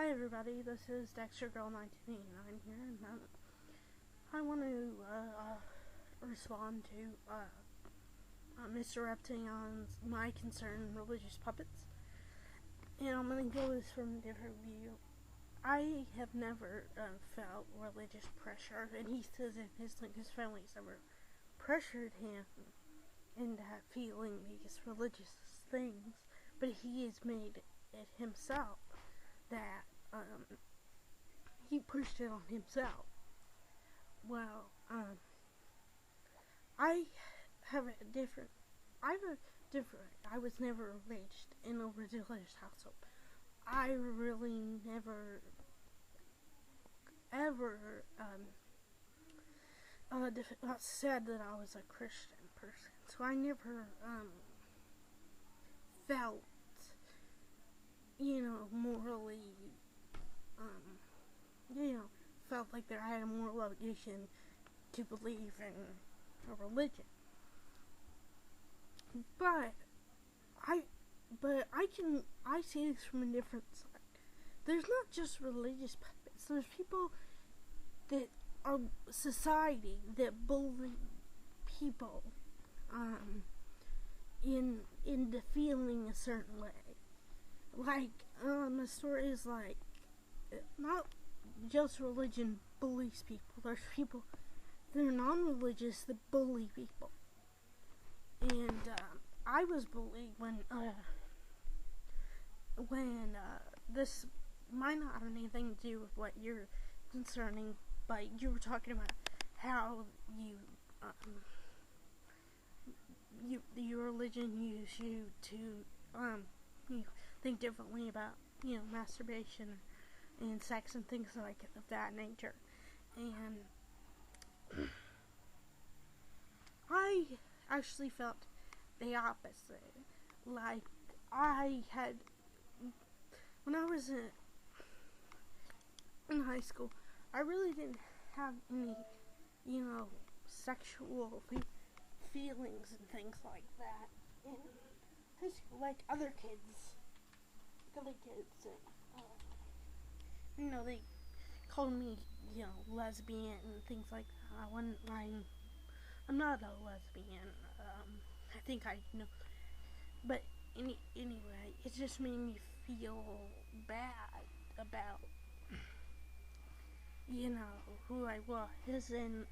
Hi everybody, this is Dexter Girl 1989 here, and I want to respond to Mr. Reption's My Concern Religious Puppets, and I'm going to go this from a different view. I have never felt religious pressure, and he says in his family's never pressured him into feeling these religious things, but he has made it himself that he pushed it on himself. Well, I have a different. I was never raised in a religious household. I really never ever said that I was a Christian person, so I never felt, morally, felt like that I had a moral obligation to believe in a religion. But I see this from a different side. There's not just religious puppets. There's people that are society that bully people into feeling a certain way. Like, the story is like, not just religion bullies people. There's people that are non-religious that bully people. And I was bullied when this might not have anything to do with what you're concerning, but you were talking about how your religion used you to you think differently about masturbation and sex and things like of that nature. And I actually felt the opposite. Like, when I was in high school, I really didn't have any, sexual feelings and things like that in high school, like other kids. They called me, lesbian and things like that. I'm not a lesbian. I think I know, but anyway, it just made me feel bad about, who I was, and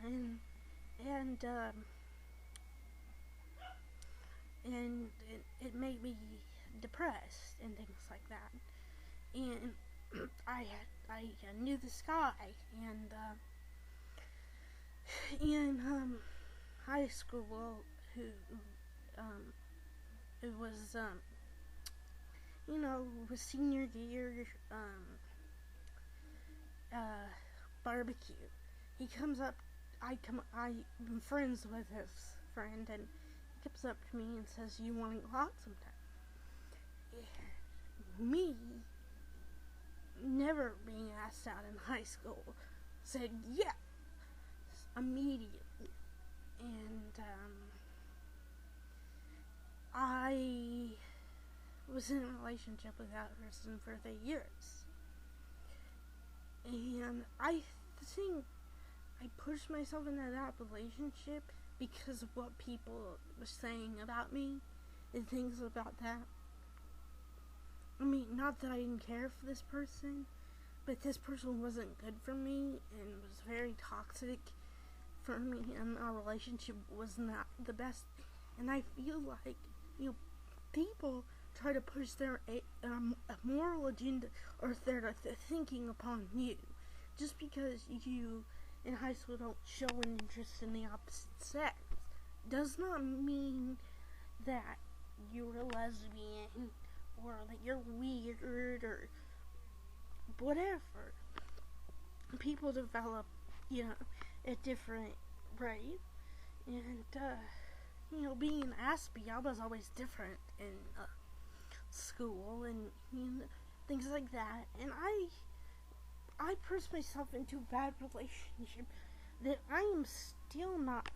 it made me depressed and things like that. And I knew this guy, and in high school, who it was was senior year barbecue. He comes up. I'm friends with his friend, and he comes up to me and says, "You want to go out sometime?" Me, never being asked out in high school, said yes immediately. And I was in a relationship with that person for 3 years. And I think I pushed myself into that relationship because of what people were saying about me and things about that. I mean, not that I didn't care for this person, but this person wasn't good for me and was very toxic for me, and our relationship was not the best. And I feel like, people try to push their moral agenda or their thinking upon you just because you in high school don't show an interest in the opposite sex does not mean that you're a lesbian or that you're weird or whatever. People develop, at different rate, and being Aspie, I was always different in school and things like that, and I pushed myself into a bad relationship that I am still not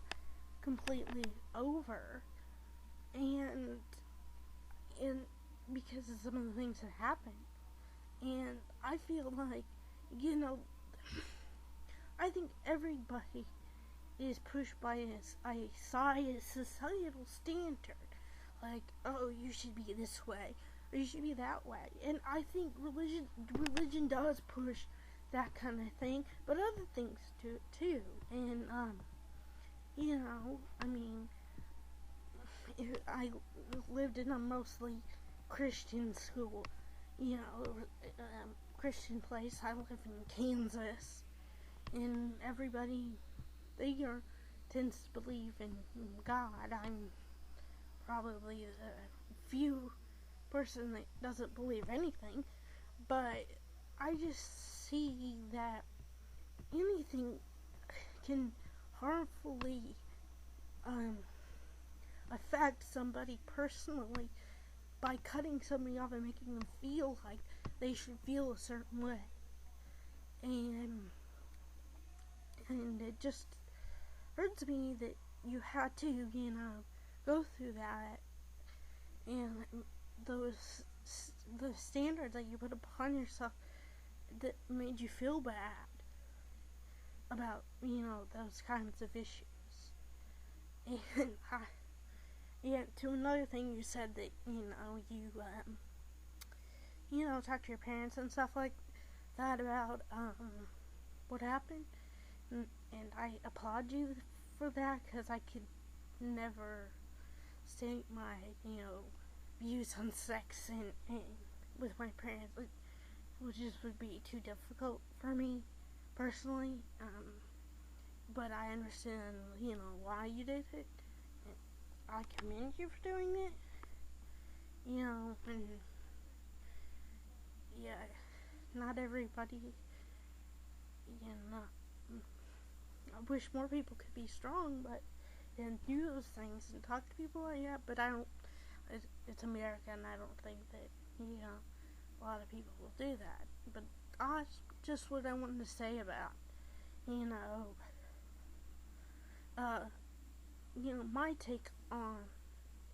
completely over, and because of some of the things that happened, And I feel like, I think everybody is pushed by a societal standard. Like, oh, you should be this way, or you should be that way. And I think religion does push that kind of thing, but other things do too. And I mean, I lived in a mostly Christian school, Christian place. I live in Kansas, and everybody there tends to believe in God. I'm probably the few person that doesn't believe anything, but I just see that anything can harmfully affect somebody personally by cutting somebody off and making them feel like they should feel a certain way. And it just hurts me that you had to, go through that, and the standards that you put upon yourself that made you feel bad about, those kinds of issues. And to another thing, you said that, talk to your parents and stuff like that about, what happened. And I applaud you for that, because I could never state my, views on sex and with my parents, which just would be too difficult for me personally. But I understand, why you did it. I commend you for doing it. And yeah, not everybody, I wish more people could be strong, but and do those things and talk to people like that. But I don't. It's America, and I don't think that a lot of people will do that. But that's just what I wanted to say about my take on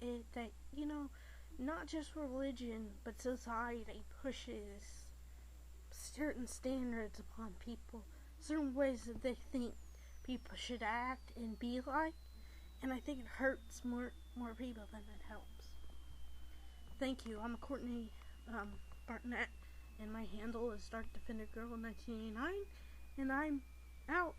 it, that not just religion but society pushes certain standards upon people, certain ways that they think people should act and be like, and I think it hurts more people than it helps. Thank you. I'm Courtney Barnett, and my handle is Dark Defender Girl 1989, and I'm out.